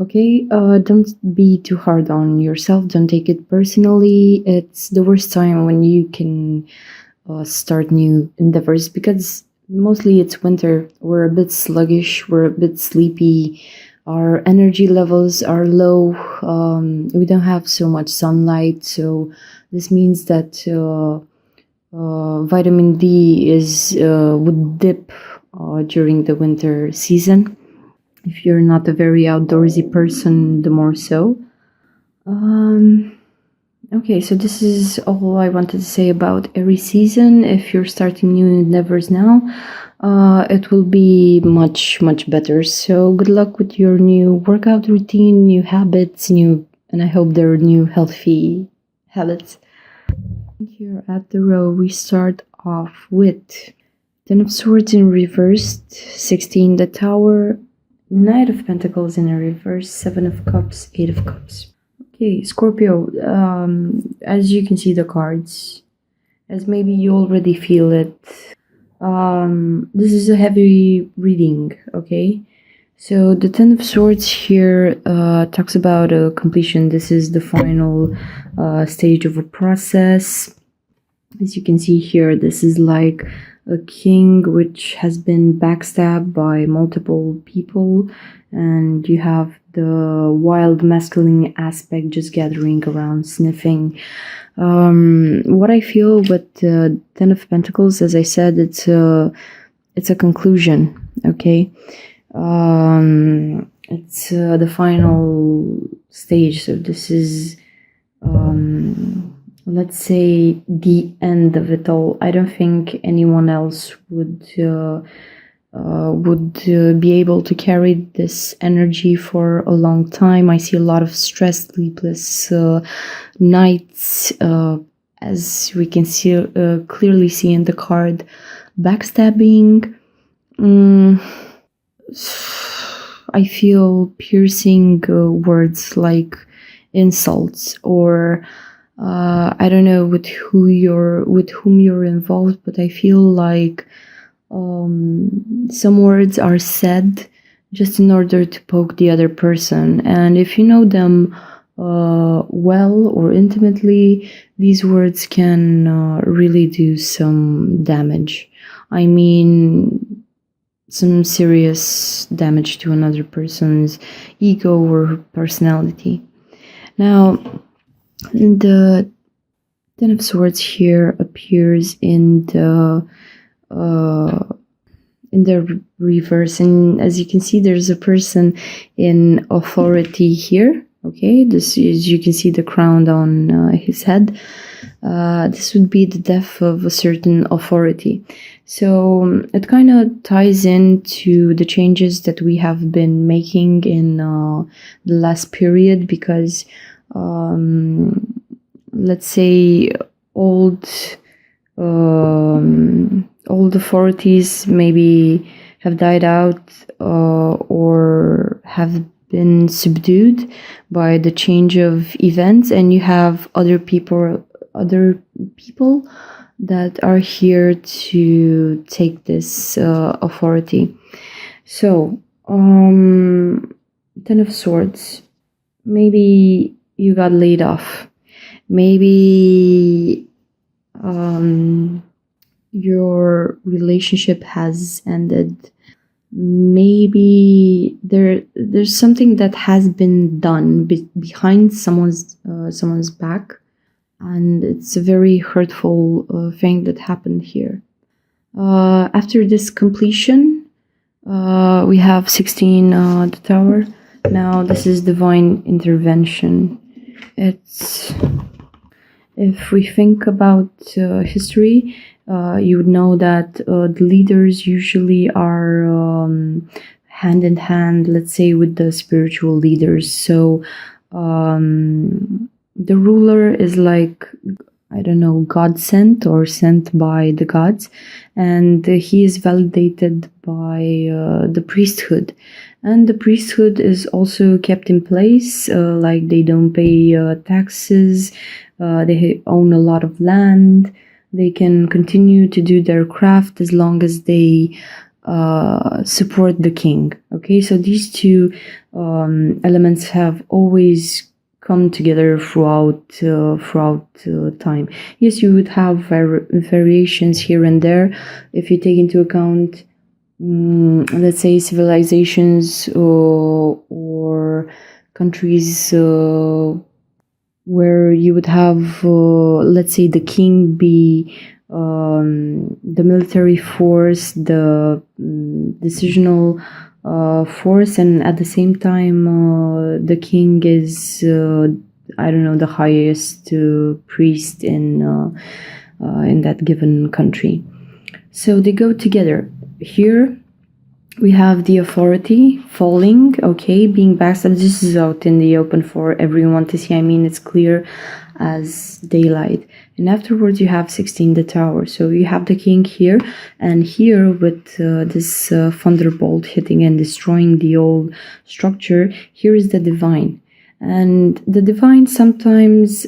Okay, don't be too hard on yourself. Don't take it personally. It's the worst time when you can start new endeavors because mostly it's winter. We're a bit sluggish, we're a bit sleepy, our energy levels are low, we don't have so much sunlight, so this means that vitamin D is would dip during the winter season. If you're not a very outdoorsy person, the more so. Um, okay, so this is all I wanted to say about every season. If you're starting new endeavors now, it will be much, much better. So good luck with your new workout routine, new habits, and I hope they're new healthy habits. Here at the row, we start off with Ten of Swords in reversed, 16 the Tower, Knight of Pentacles in a reverse, 7 of Cups, 8 of Cups. Okay, Scorpio, as you can see the cards, as maybe you already feel it, this is a heavy reading, okay? So the Ten of Swords here talks about a completion. This is the final stage of a process. As you can see here, this is like a king which has been backstabbed by multiple people, and you have the wild masculine aspect just gathering around, sniffing. What I feel with the Ten of Pentacles, as I said, it's a conclusion, okay? It's the final stage, so this is let's say the end of it all. I don't think anyone else would be able to carry this energy for a long time. I see a lot of stress, sleepless nights, as we can see clearly see in the card, backstabbing. I feel piercing words like insults, or I don't know with whom you're involved, but I feel like some words are said just in order to poke the other person, and if you know them well or intimately, these words can really do some damage. I mean, some serious damage to another person's ego or personality. Now, the Ten of Swords here appears in the reverse, and as you can see, there's a person in authority here. Okay, this is, you can see the crown on his head. This would be the death of a certain authority. So it kind of ties into the changes that we have been making in the last period, because let's say old authorities maybe have died out or have been subdued by the change of events, and you have other people that are here to take this authority. So Ten of Swords, maybe you got laid off, maybe your relationship has ended, maybe there's something that has been done behind someone's back, and it's a very hurtful thing that happened here. After this completion, we have 16 the Tower. Now this is divine intervention. It's, if we think about history, you would know that the leaders usually are hand in hand, let's say, with the spiritual leaders. So the ruler is like, I don't know, God sent or sent by the gods, and he is validated by the priesthood. And the priesthood is also kept in place, like they don't pay taxes, they own a lot of land, they can continue to do their craft as long as they support the king. Okay, so these two elements have always come together throughout time. Yes, you would have variations here and there if you take into account, let's say, civilizations or countries where you would have, let's say, the king be the military force, the decisional force, and at the same time the king is, I don't know, the highest priest in that given country. So they go together. Here we have the authority falling, okay, being backstabbed. This is out in the open for everyone to see. I mean, it's clear as daylight. And afterwards you have 16, the tower. So you have the king here, and here with this thunderbolt hitting and destroying the old structure, here is the divine. And the divine sometimes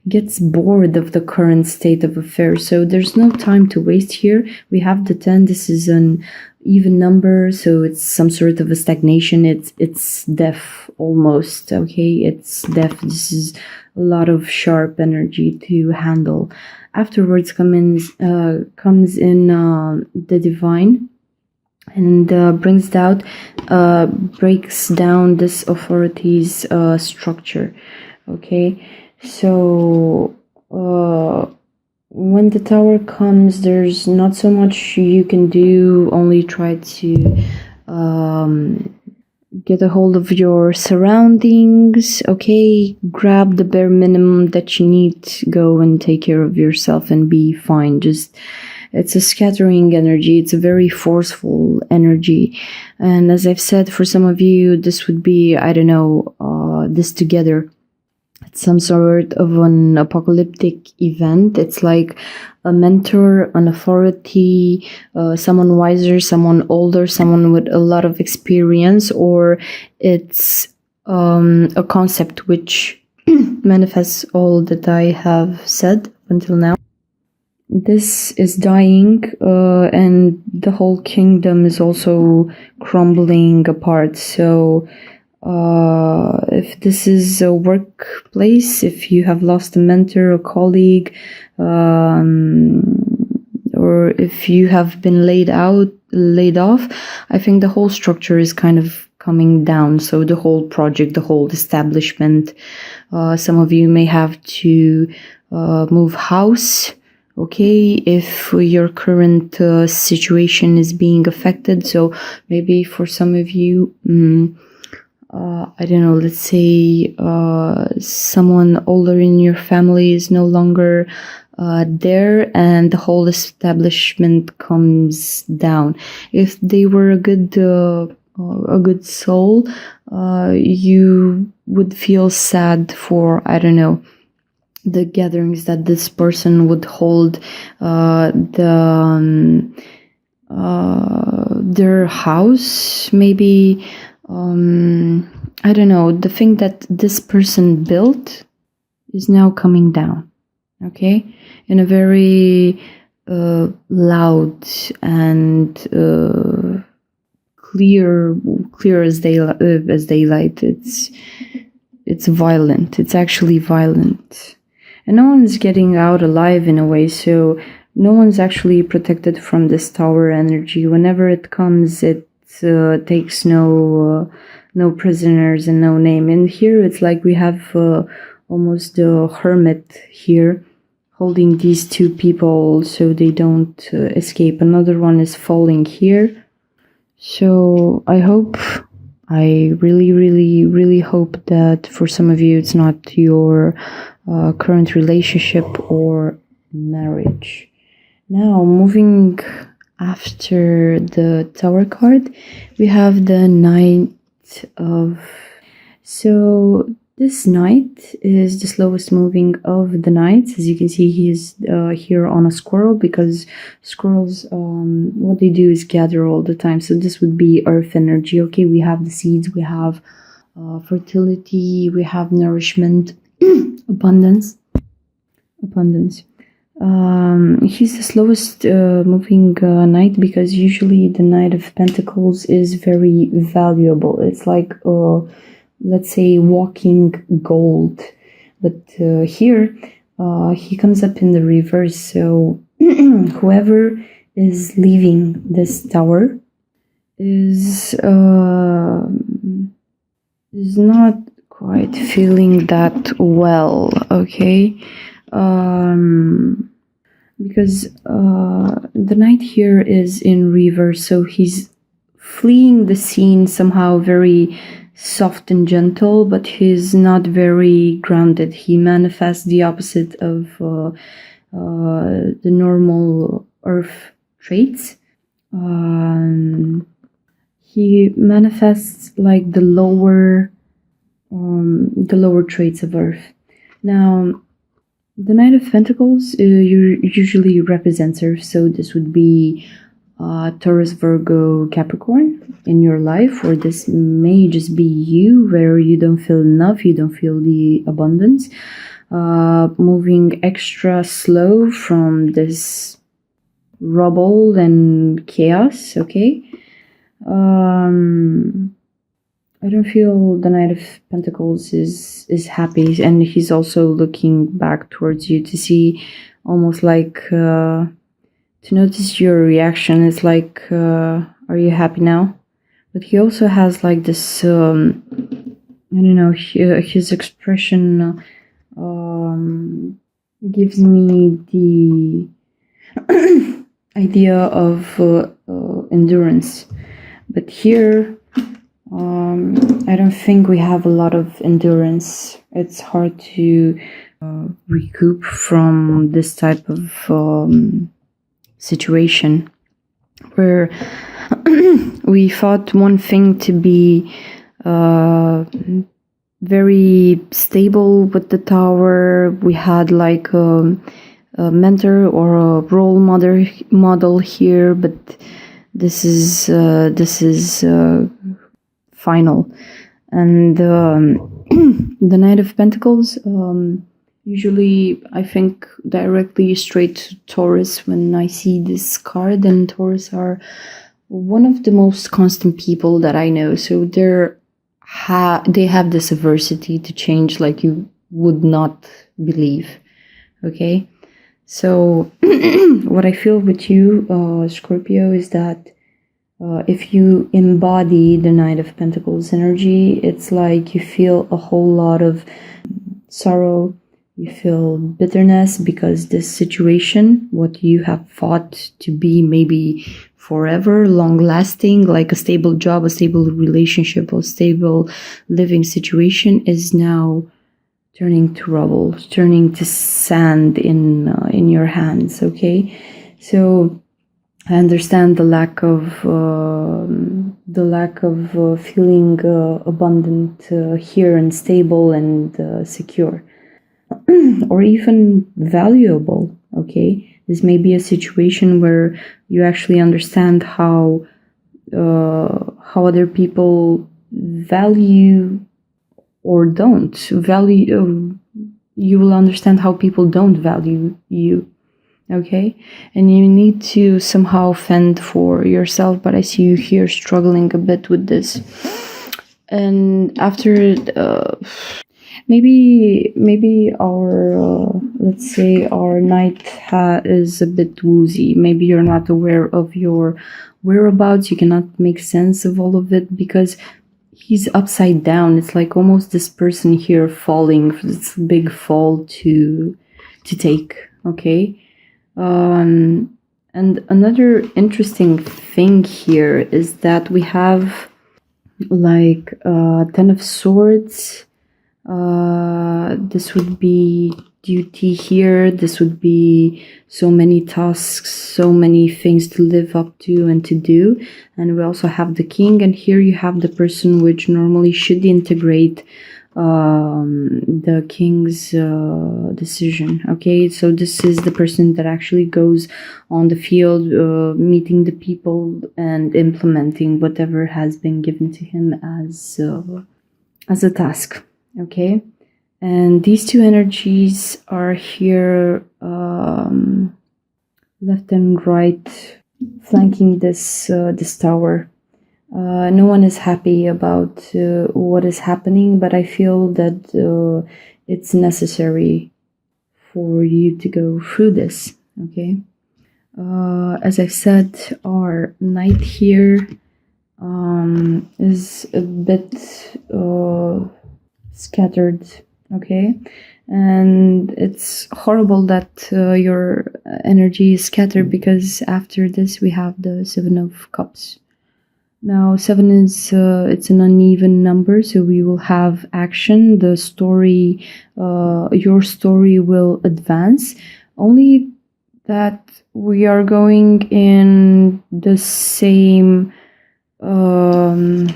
gets bored of the current state of affairs. So there's no time to waste here. We have the 10. This is an even number, so it's some sort of a stagnation. It's death almost. Okay, it's death. This is a lot of sharp energy to handle. Afterwards comes in the divine, and breaks down this authority's structure. Okay, so when the tower comes, there's not so much you can do, only try to get a hold of your surroundings, okay? Grab the bare minimum that you need, go and take care of yourself and be fine. Just, it's a scattering energy, it's a very forceful energy. And as I've said, for some of you, this would be, I don't know, this together. It's some sort of an apocalyptic event. It's like a mentor, an authority, someone wiser, someone older, someone with a lot of experience, or it's a concept which manifests all that I have said until now. This is dying, and the whole kingdom is also crumbling apart. So if this is a workplace, if you have lost a mentor, a colleague, or if you have been laid off, I think the whole structure is kind of coming down. So the whole project, the whole establishment, some of you may have to move house. Okay, if your current situation is being affected. So maybe for some of you, I don't know, let's say someone older in your family is no longer there, and the whole establishment comes down. If they were a good soul, you would feel sad for, I don't know, the gatherings that this person would hold, their house, maybe. I don't know, the thing that this person built is now coming down, okay, in a very loud and clear as daylight. It's violent. It's actually violent, and no one's getting out alive in a way. So no one's actually protected from this tower energy. Whenever it comes, it takes no prisoners and no name. And here it's like we have almost a hermit here holding these two people so they don't escape. Another one is falling here. So I really hope that for some of you it's not your current relationship or marriage. Now, moving after the tower card, we have the Knight of... So this knight is the slowest moving of the knights. As you can see, he is here on a squirrel, because squirrels, what they do is gather all the time. So this would be earth energy. Okay, we have the seeds, we have fertility, we have nourishment, abundance. He's the slowest moving knight, because usually the Knight of Pentacles is very valuable. It's like, let's say, walking gold. But here, he comes up in the reverse. So whoever is leaving this tower is not quite feeling that well, okay? Because the knight here is in reverse, so he's fleeing the scene somehow very soft and gentle, but he's not very grounded. He manifests the opposite of the normal earth traits. He manifests like the lower traits of earth. Now, the Knight of Pentacles usually represents Earth, so this would be Taurus, Virgo, Capricorn in your life, or this may just be you, where you don't feel enough, you don't feel the abundance, moving extra slow from this rubble and chaos, okay? I don't feel the Knight of Pentacles is happy, and he's also looking back towards you to see, almost like to notice your reaction. It's like, are you happy now? But he also has like this, I don't know, his expression gives me the idea of endurance. But here, I don't think we have a lot of endurance. It's hard to recoup from this type of situation, where we thought one thing to be very stable with the tower. We had like a mentor or a role model here, but this is final. And the Knight of Pentacles, usually I think directly straight to Taurus when I see this card, and Taurus are one of the most constant people that I know. So they have this aversity to change like you would not believe, okay? So what I feel with you, Scorpio, is that if you embody the Knight of Pentacles energy, it's like you feel a whole lot of sorrow, you feel bitterness, because this situation, what you have thought to be maybe forever, long-lasting, like a stable job, a stable relationship, a stable living situation, is now turning to rubble, turning to sand in your hands, okay? So I understand the lack of feeling abundant here, and stable and secure, or even valuable, okay? This may be a situation where you actually understand how other people value or don't value. You will understand how people don't value you. Okay, and you need to somehow fend for yourself, but I see you here struggling a bit with this. And after maybe our let's say our knight is a bit woozy. Maybe you're not aware of your whereabouts. You cannot make sense of all of it because he's upside down. It's like almost this person here falling. It's a big fall to take. Okay. And another interesting thing here is that we have like 10 of Swords. This would be duty here. This would be so many tasks, so many things to live up to and to do. And we also have the King, and here you have the person which normally should integrate the King's decision. Okay, so this is the person that actually goes on the field, meeting the people and implementing whatever has been given to him as a task. Okay, And these two energies are here, left and right, flanking this tower. No one is happy about what is happening, but I feel that it's necessary for you to go through this, okay? As I said, our night here is a bit scattered, okay? And it's horrible that your energy is scattered, because after this we have the Seven of Cups. Now, 7 is it's an uneven number, so we will have action. The story, your story will advance. Only that we are going in the same, we're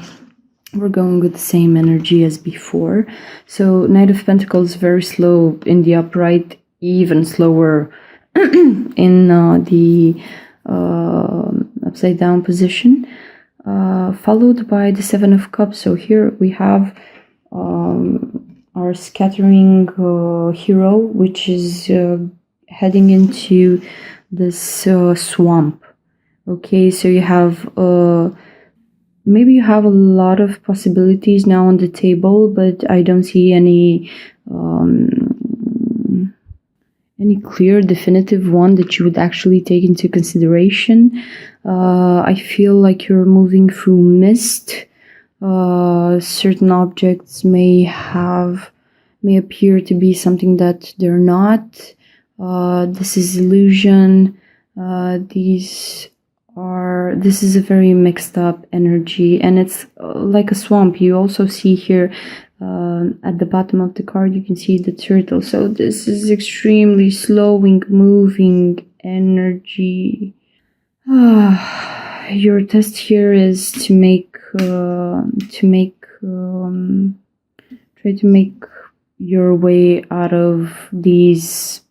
going with the same energy as before. So Knight of Pentacles very slow in the upright, even slower in the upside down position. Followed by the Seven of Cups. So here we have our scattering hero, which is heading into this swamp. Okay, so you have maybe you have a lot of possibilities now on the table, but I don't see any clear definitive one that you would actually take into consideration. I feel like you're moving through mist. Certain objects may appear to be something that they're not. This is illusion. This is a very mixed up energy, and it's like a swamp. You also see here at the bottom of the card, you can see the turtle. So this is extremely slowing, moving energy. Your test here is to try to make your way out of these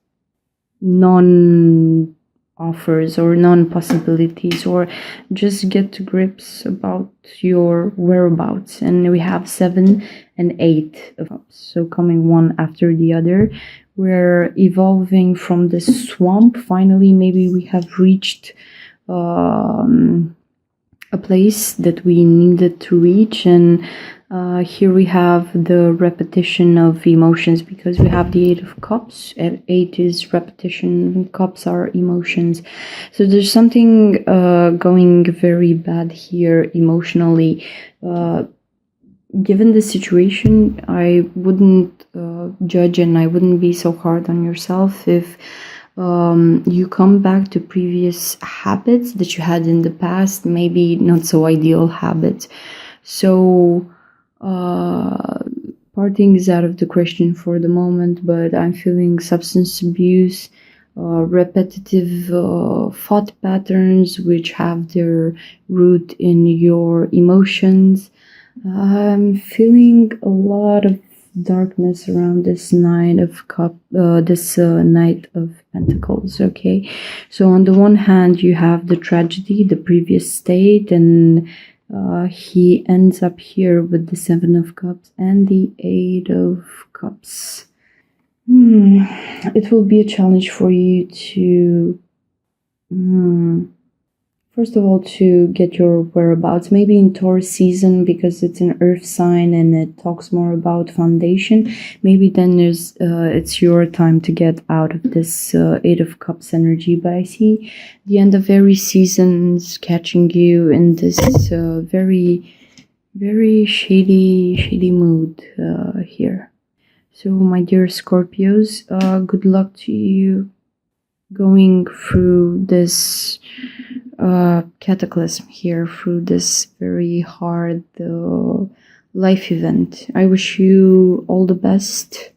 non-offers or non-possibilities, or just get to grips about your whereabouts. And we have 7 and 8 of cups, so coming one after the other. We're evolving from this swamp. Finally, maybe we have reached a place that we needed to reach, and here we have the repetition of emotions, because we have the 8 of Cups. 8 is repetition, cups are emotions. So there's something going very bad here emotionally. Given the situation, I wouldn't judge, and I wouldn't be so hard on yourself if you come back to previous habits that you had in the past, maybe not so ideal habits. So partying is out of the question for the moment, but I'm feeling substance abuse, repetitive thought patterns which have their root in your emotions. I'm feeling a lot of darkness around this Knight of Pentacles. Okay, so on the one hand you have the tragedy, the previous state, and he ends up here with the 7 of Cups and the 8 of Cups. It will be a challenge for you to first of all, to get your whereabouts, maybe in Taurus season, because it's an earth sign and it talks more about foundation. Maybe then it's your time to get out of this 8 of Cups energy. But I see the end of every season's catching you in this very, very shady mood here. So, my dear Scorpios, good luck to you going through this cataclysm here, through this very hard life event. I wish you all the best.